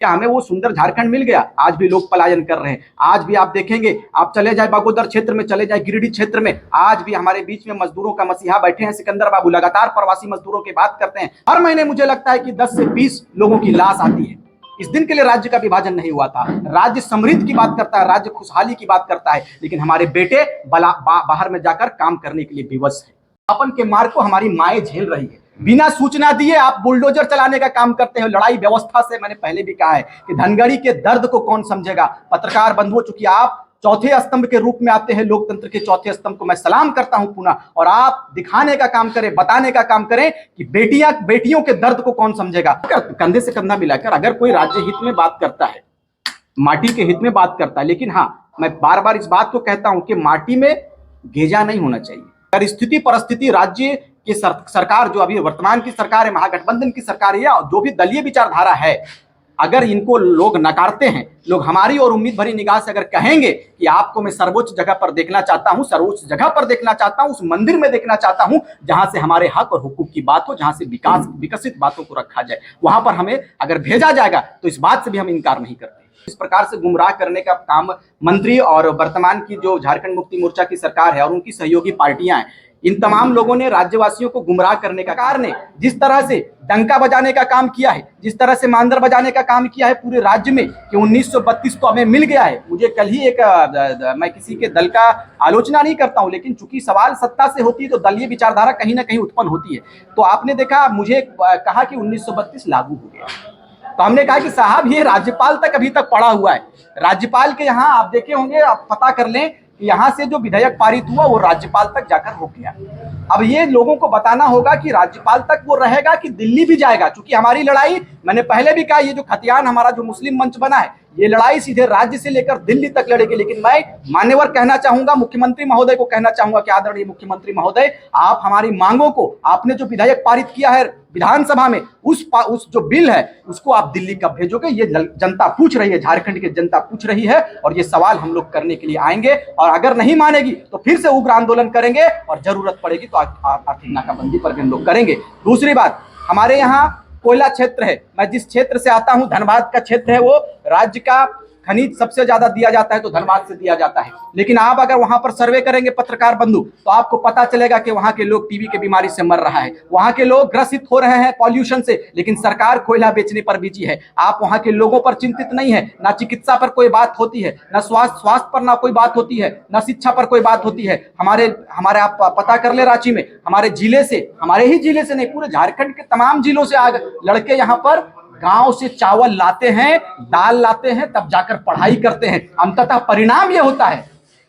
क्या हमें वो सुंदर झारखंड मिल गया? आज भी लोग पलायन कर रहे हैं। आज भी आप देखेंगे, आप चले जाए बागोदर क्षेत्र में, चले जाए गिरिडीह क्षेत्र में, आज भी हमारे बीच में मजदूरों का मसीहा बैठे हैं सिकंदर बाबू, लगातार प्रवासी मजदूरों की बात करते हैं। हर महीने मुझे लगता है कि 10 से 20 लोगों की लाश आती है। इस दिन के लिए राज्य का विभाजन नहीं हुआ था। राज्य समृद्धि की बात करता है, राज्य खुशहाली की बात करता है, लेकिन हमारे बेटे बाहर में जाकर काम करने के लिए विवश है। अपन के मार्ग को हमारी माएं झेल रही है। बिना सूचना दिए आप बुलडोजर चलाने का काम करते हो लड़ाई व्यवस्था से। मैंने पहले भी कहा है कि धनगढ़ी के दर्द को कौन समझेगा। पत्रकार बंधुओं, चूंकि आप चौथे स्तंभ के रूप में आते हैं, लोकतंत्र के चौथे स्तंभ को मैं सलाम करता हूं पुनः, और आप दिखाने का काम करें, बताने का काम करें कि बेटियों के दर्द को कौन समझेगा। कंधे से कंधा मिलाकर अगर कोई राज्य हित में बात करता है, माटी के हित में बात करता है, लेकिन हाँ, मैं बार बार इस बात को कहता हूं कि माटी में घेजा नहीं होना चाहिए। अगर स्थिति परिस्थिति राज्य की सरकार, जो अभी वर्तमान की सरकार है, महागठबंधन की सरकार है, या जो भी दलीय विचारधारा है, अगर इनको लोग नकारते हैं, लोग हमारी और उम्मीद भरी निगाह से अगर कहेंगे कि आपको मैं सर्वोच्च जगह पर देखना चाहता हूं, सर्वोच्च जगह पर देखना चाहता हूं, उस मंदिर में देखना चाहता हूं जहां से हमारे हक और हुकूक की बात हो, जहां से विकसित बातों को रखा जाए, वहां पर हमें अगर भेजा जाएगा तो इस बात से भी हम इनकार नहीं करते। इस प्रकार से गुमराह करने का काम मंत्री और वर्तमान की जो झारखंड मुक्ति मोर्चा की सरकार है और उनकी सहयोगी पार्टियां हैं, इन तमाम लोगों ने राज्यवासियों को गुमराह करने का, सरकार ने जिस तरह से डंका बजाने का काम किया है, जिस तरह से मांदर बजाने का काम किया है पूरे राज्य में कि 1932 तो हमें मिल गया है। मुझे कल ही मैं किसी के दल का आलोचना नहीं करता हूं, लेकिन चूंकि सवाल सत्ता से होती है तो दलीय विचारधारा कहीं ना कहीं उत्पन्न होती है। तो आपने देखा, मुझे कहा कि 1932 लागू हो गया, तो हमने कहा कि साहब ये राज्यपाल तक अभी तक पड़ा हुआ है। राज्यपाल के यहाँ आप देखे होंगे, आप पता कर लें, यहाँ से जो विधेयक पारित हुआ वो राज्यपाल तक जाकर रुक गया। अब ये लोगों को बताना होगा कि राज्यपाल तक वो रहेगा कि दिल्ली भी जाएगा, क्योंकि हमारी लड़ाई, मैंने पहले भी कहा, ये जो खतियान हमारा जो मुस्लिम मंच बना है, ये लड़ाई सीधे राज्य से लेकर दिल्ली तक लड़ेगी। लेकिन मैं मान्यवर कहना चाहूंगा, मुख्यमंत्री महोदय को कहना चाहूंगा कि आदरणीय मुख्यमंत्री महोदय, आप हमारी मांगों को, आपने जो विधेयक पारित किया है विधानसभा में, उस जो बिल है उसको आप दिल्ली कब भेजोगे? ये जनता पूछ रही है, झारखंड की जनता पूछ रही है, और ये सवाल हम लोग करने के लिए आएंगे। और अगर नहीं मानेगी तो फिर से उग्र आंदोलन करेंगे, और जरूरत पड़ेगी तो आर्थिक नाकाबंदी पर भी हम लोग करेंगे। दूसरी बात, हमारे यहाँ कोयला क्षेत्र है, मैं जिस क्षेत्र से आता हूं, धनबाद का क्षेत्र है, वो राज्य का खनिज सबसे ज्यादा दिया जाता है तो धनबाद से दिया जाता है। लेकिन आप अगर वहां पर सर्वे करेंगे पत्रकार बंधु, तो आपको पता चलेगा कि वहां के लोग टीबी की बीमारी से मर रहा है, वहां के लोग ग्रसित हो रहे हैं पॉल्यूशन से, लेकिन सरकार कोयला बेचने पर बिजी है। आप वहां के लोगों पर चिंतित नहीं है, ना चिकित्सा पर कोई बात होती है, ना स्वास्थ्य पर ना कोई बात होती है, ना शिक्षा पर कोई बात होती है। हमारे आप पता कर ले, रांची में हमारे जिले से, हमारे ही जिले से नहीं, पूरे झारखंड के तमाम जिलों से लड़के यहाँ पर गांव से चावल लाते हैं, दाल लाते हैं, तब जाकर पढ़ाई करते हैं। अंततः परिणाम यह होता है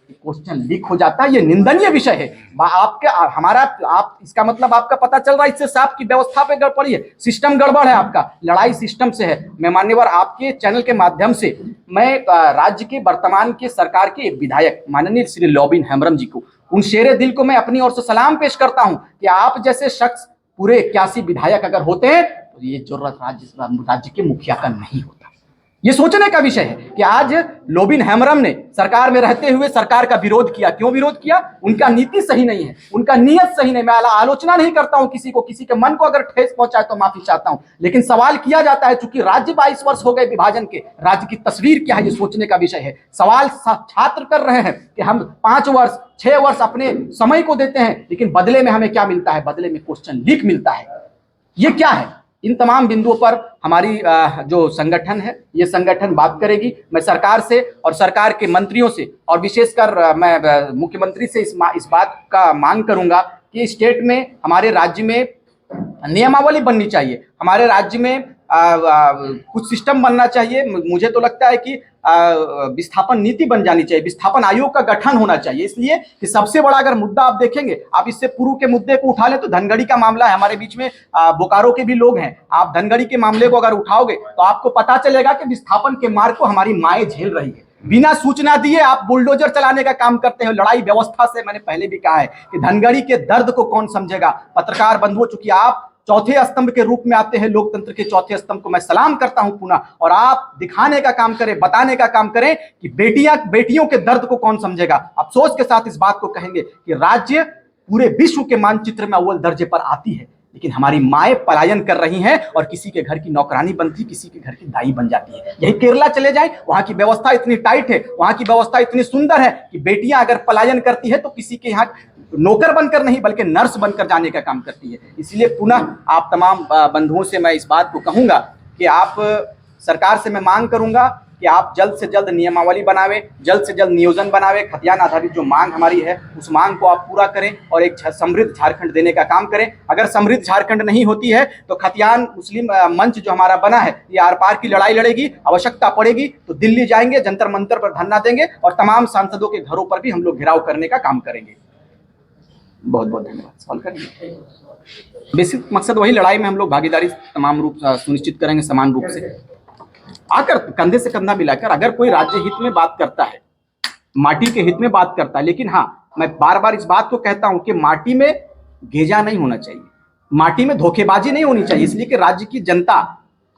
कि क्वेश्चन लीक हो जाता है। ये निंदनीय विषय है। आप इसका मतलब आपका पता चल रहा है, इससे साफ की व्यवस्था पे गड़बड़ी है, सिस्टम गड़बड़ है, आपका लड़ाई सिस्टम से है। मैं मान्यवर आपके चैनल के माध्यम से मैं राज्य के वर्तमान के सरकार के विधायक माननीय श्री लॉबिन हेम्ब्रम जी को, उन शेरे दिल को मैं अपनी ओर से सलाम पेश करता हूं कि आप जैसे शख्स पूरे 81 विधायक अगर होते हैं तो ये जरूरत राज्य के मुखिया का नहीं होता। ये सोचने का विषय है कि आज लॉबिन हेम्ब्रम ने सरकार में रहते हुए सरकार का विरोध किया। क्यों विरोध किया? उनका नीति सही नहीं है, उनका नियत सही नहीं। मैं आलोचना नहीं करता हूं किसी को, किसी के मन को अगर ठेस पहुंचाए तो माफी चाहता हूं, लेकिन सवाल किया जाता है, चूंकि राज्य 22 वर्ष हो गए विभाजन के, राज्य की तस्वीर क्या है ये सोचने का विषय है। सवाल छात्र कर रहे हैं कि हम 5 वर्ष 6 वर्ष अपने समय को देते हैं, लेकिन बदले में हमें क्या मिलता है? बदले में क्वेश्चन लीक मिलता है। ये क्या है? इन तमाम बिंदुओं पर हमारी जो संगठन है, ये संगठन बात करेगी। मैं सरकार से और सरकार के मंत्रियों से, और विशेषकर मैं मुख्यमंत्री से इस बात का मांग करूंगा कि स्टेट में, हमारे राज्य में नियमावली बननी चाहिए, हमारे राज्य में कुछ सिस्टम बनना चाहिए। मुझे तो लगता है कि विस्थापन नीति बन जानी चाहिए, विस्थापन आयोग का गठन होना चाहिए। इसलिए कि सबसे बड़ा अगर मुद्दा आप देखेंगे, आप इससे पूर्व के मुद्दे को उठा लें तो धनगढ़ी का मामला है, हमारे बीच में बोकारो के भी लोग हैं। आप धनगढ़ी के मामले को अगर उठाओगे तो आपको पता चलेगा कि विस्थापन के मार्ग को हमारी माएं झेल रही है। बिना सूचना दिए आप बुलडोजर चलाने का काम करते हो लड़ाई व्यवस्था से। मैंने पहले भी कहा है कि धनगढ़ी के दर्द को कौन समझेगा। पत्रकार बंधुओं, चूंकि आप चौथे स्तंभ के रूप में आते हैं, लोकतंत्र के चौथे स्तंभ को मैं सलाम करता हूं पुनः, और आप दिखाने का काम करें, बताने का काम करें कि बेटियों के दर्द को कौन समझेगा। अफसोस के साथ इस बात को कहेंगे कि राज्य पूरे विश्व के मानचित्र में अव्वल दर्जे पर आती है, लेकिन हमारी माएँ पलायन कर रही हैं और किसी के घर की नौकरानी बनती, किसी के घर की दाई बन जाती है। यही केरला चले जाएं, वहां की व्यवस्था इतनी टाइट है, वहां की व्यवस्था इतनी सुंदर है कि बेटियां अगर पलायन करती है तो किसी के यहाँ नौकर बनकर नहीं बल्कि नर्स बनकर जाने का काम करती है। इसलिए पुनः आप तमाम बंधुओं से मैं इस बात को कहूंगा कि आप सरकार से मैं मांग करूंगा कि आप जल्द से जल्द नियमावली बनावे, जल्द से जल्द नियोजन बनावे, खतियान आधारित जो मांग हमारी है उस मांग को आप पूरा करें और एक समृद्ध झारखंड देने का काम करें। अगर समृद्ध झारखंड नहीं होती है तो खतियान मुस्लिम मंच जो हमारा बना है ये आर पार की लड़ाई लड़ेगी, आवश्यकता पड़ेगी तो दिल्ली जाएंगे, जंतर मंतर पर धरना देंगे और तमाम सांसदों के घरों पर भी हम लोग घेराव करने का काम करेंगे। बहुत बहुत धन्यवाद। सवाल करिए। बेसिक मकसद वही, लड़ाई में हम लोग भागीदारी तमाम रूप सुनिश्चित करेंगे, समान रूप से आकर कंधे से कंधा मिलाकर। अगर कोई राज्य हित में बात करता है, माटी के हित में बात करता है, लेकिन हाँ मैं बार बार इस बात को कहता हूं कि माटी में घेजा नहीं होना चाहिए, माटी में धोखेबाजी नहीं होनी चाहिए। इसलिए कि राज्य की जनता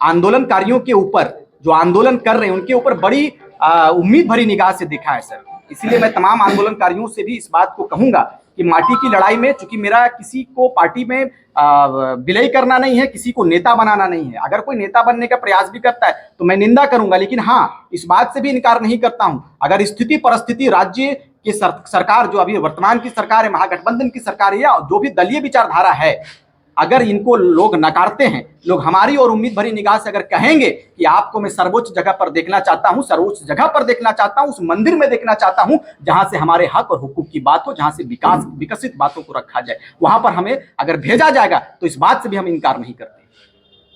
आंदोलनकारियों के ऊपर, जो आंदोलन कर रहे हैं उनके ऊपर बड़ी उम्मीद भरी निगाह से देखा है सर। इसलिए मैं तमाम आंदोलनकारियों से भी इस बात को कहूंगा कि माटी की लड़ाई में, चूंकि मेरा किसी को पार्टी में विलय करना नहीं है, किसी को नेता बनाना नहीं है। अगर कोई नेता बनने का प्रयास भी करता है तो मैं निंदा करूंगा, लेकिन हाँ इस बात से भी इनकार नहीं करता हूं, अगर स्थिति परिस्थिति राज्य की सरकार जो अभी वर्तमान की सरकार है, महागठबंधन की सरकार है या जो भी दलीय विचारधारा है, अगर इनको लोग नकारते हैं, लोग हमारी और उम्मीद भरी निगाह से अगर कहेंगे कि आपको मैं सर्वोच्च जगह पर देखना चाहता हूं, सर्वोच्च जगह पर देखना चाहता हूं, उस मंदिर में देखना चाहता हूं जहां से हमारे हक और हुकूक की बात हो, जहां से विकसित बातों को रखा जाए, वहां पर हमें अगर भेजा जाएगा तो इस बात से भी हम इनकार नहीं करते।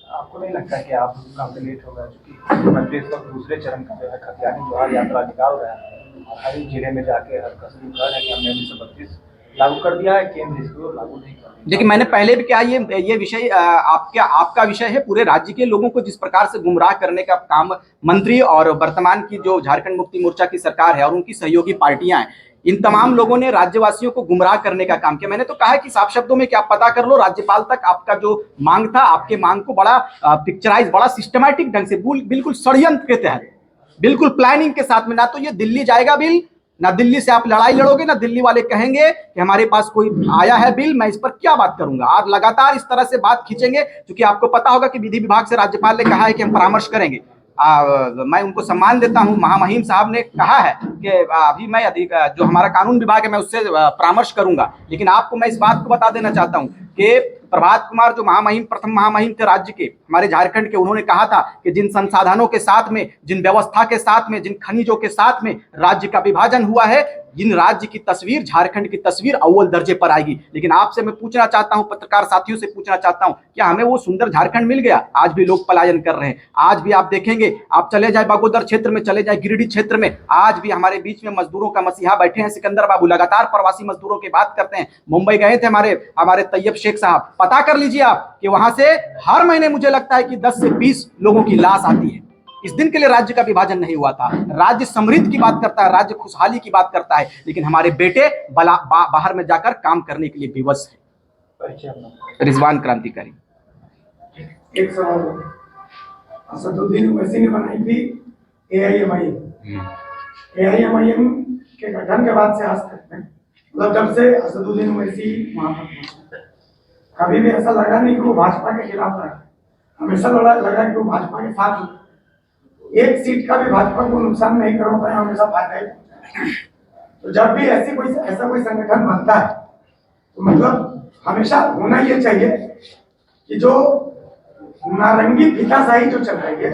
आपको नहीं लगता कि आप काफी लेट हो गए, क्योंकि मुख्यमंत्री इस वक्त दूसरे चरण का जो है खतियानी जोहार यात्रा निकाल रहे हैं और हर एक जिले में जाके हर कस्बे कह रहे हैं कि हमने 1932 लागू कर दिया है, केंद्र इसको लागू नहीं कर दिया। देखिए मैंने पहले भी क्या ये विषय आपका विषय है, पूरे राज्य के लोगों को जिस प्रकार से गुमराह करने का काम मंत्री और वर्तमान की जो झारखंड मुक्ति मोर्चा की सरकार है और उनकी सहयोगी पार्टियां हैं, इन तमाम लोगों ने राज्यवासियों को गुमराह करने का काम किया। मैंने तो कहा कि साफ शब्दों में कि आप पता कर लो राज्यपाल तक आपका जो मांग था, आपके मांग को बड़ा पिक्चराइज, बड़ा सिस्टमैटिक ढंग से, बिल्कुल षड्यंत्र के तहत, बिल्कुल प्लानिंग के साथ में, ना तो ये दिल्ली जाएगा बिल, ना दिल्ली से आप लड़ाई लड़ोगे, ना दिल्ली वाले कहेंगे कि हमारे पास कोई आया है बिल, मैं इस पर क्या बात करूंगा। आप लगातार इस तरह से बात खींचेंगे, क्योंकि आपको पता होगा कि विधि विभाग से राज्यपाल ने कहा है कि हम परामर्श करेंगे। मैं उनको सम्मान देता हूं, महामहिम साहब ने कहा है कि अभी मैं जो हमारा कानून विभाग है मैं उससे परामर्श करूंगा, लेकिन आपको मैं इस बात को बता देना चाहता हूं कि प्रभात कुमार जो महामहिम, प्रथम महामहिम थे राज्य के, हमारे झारखंड के, उन्होंने कहा था कि जिन संसाधनों के साथ में, जिन व्यवस्था के साथ में, जिन खनिजों के साथ में राज्य का विभाजन हुआ है, जिन राज्य की तस्वीर, झारखंड की तस्वीर अव्वल दर्जे पर आएगी। लेकिन आपसे मैं पूछना चाहता हूं, पत्रकार साथियों से पूछना चाहता हूं, क्या हमें वो सुंदर झारखंड मिल गया? आज भी लोग पलायन कर रहे हैं, आज भी आप देखेंगे, आप चले जाए बागोदर क्षेत्र में, चले जाए गिरिडीह क्षेत्र में, आज भी हमारे बीच में मजदूरों का मसीहा बैठे हैं सिकंदर बाबू, लगातार प्रवासी मजदूरों की बात करते हैं। मुंबई गए थे हमारे तैयब शेख साहब, पता कर लीजिए आप कि वहां से हर महीने मुझे लगता है कि 10 से 20 लोगों की लाश आती है। इस दिन के लिए राज्य का विभाजन नहीं हुआ था। राज्य समृद्धि की बात करता है, राज्य खुशहाली की बात करता है, लेकिन हमारे बेटे बाहर में जाकर काम करने के लिए विवश है। रिजवान क्रांतिकारी। एक सवाल असदुद्दीन ओवैसी ने बनाई थी एआईएमआईएम के गठन के बाद से आज तक में, मतलब जब से असदुद्दीन ओवैसी वहां पर पहुंचे, कभी भी ऐसा लगा नहीं कि वो भाजपा के खिलाफ रहा, हमेशा लगा कि वो भाजपा के साथ हो। एक सीट का भी भाजपा को नुकसान नहीं कर पाया, हमेशा फायदा ही पहुंचा। तो जब भी ऐसा कोई संगठन बनता है तो मतलब हमेशा होना ये चाहिए कि जो नारंगी फीताशाही जो चल रही है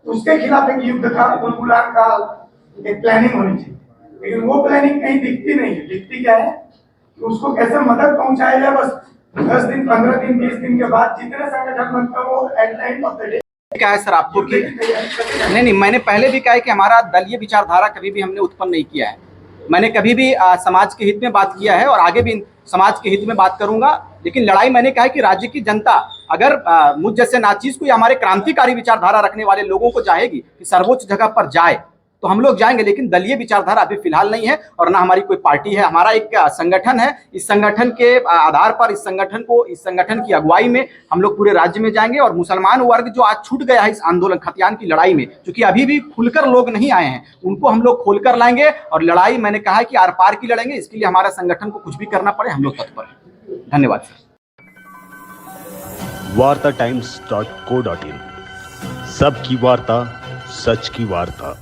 उसके खिलाफ एक युद्ध का, उन्मूलन का एक प्लानिंग होनी चाहिए। लेकिन वो प्लानिंग कहीं दिखती नहीं है। दिखती क्या है कि उसको कैसे मदद पहुंचाया जाए, बस 10 दिन 15 दिन 20 दिन के बाद जितने संगठन बनते हैं वो at the end of the day क्या है सर आपको कि नहीं, मैंने पहले भी कहा है कि हमारा दलीय विचारधारा कभी भी हमने उत्पन्न नहीं किया है। मैंने कभी भी समाज के हित में बात किया है और आगे भी समाज के हित में बात करूंगा। लेकिन लड़ाई मैंने कहा है कि राज्य की जनता अगर मुझ जैसे नाचीज को या हमारे क्रांतिकारी विचारधारा रखने वाले लोगों को चाहेगी कि सर्वोच्च जगह पर जाए तो हम लोग जाएंगे, लेकिन दलीय विचारधारा अभी फिलहाल नहीं है और ना हमारी कोई पार्टी है। हमारा एक संगठन है, इस संगठन के आधार पर इस संगठन की अगुवाई में हम लोग पूरे राज्य में जाएंगे और मुसलमान वर्ग जो आज छूट गया है इस आंदोलन खतियान की लड़ाई में, क्योंकि अभी भी खुलकर लोग नहीं आए हैं, उनको हम लोग खोलकर लाएंगे और लड़ाई मैंने कहा है कि आर पार की लड़ेंगे। इसके लिए हमारा संगठन को कुछ भी करना पड़े हम लोग तत्पर हैं। धन्यवाद सर। wartatimes.co.in। सबकी वार्ता, सच की वार्ता।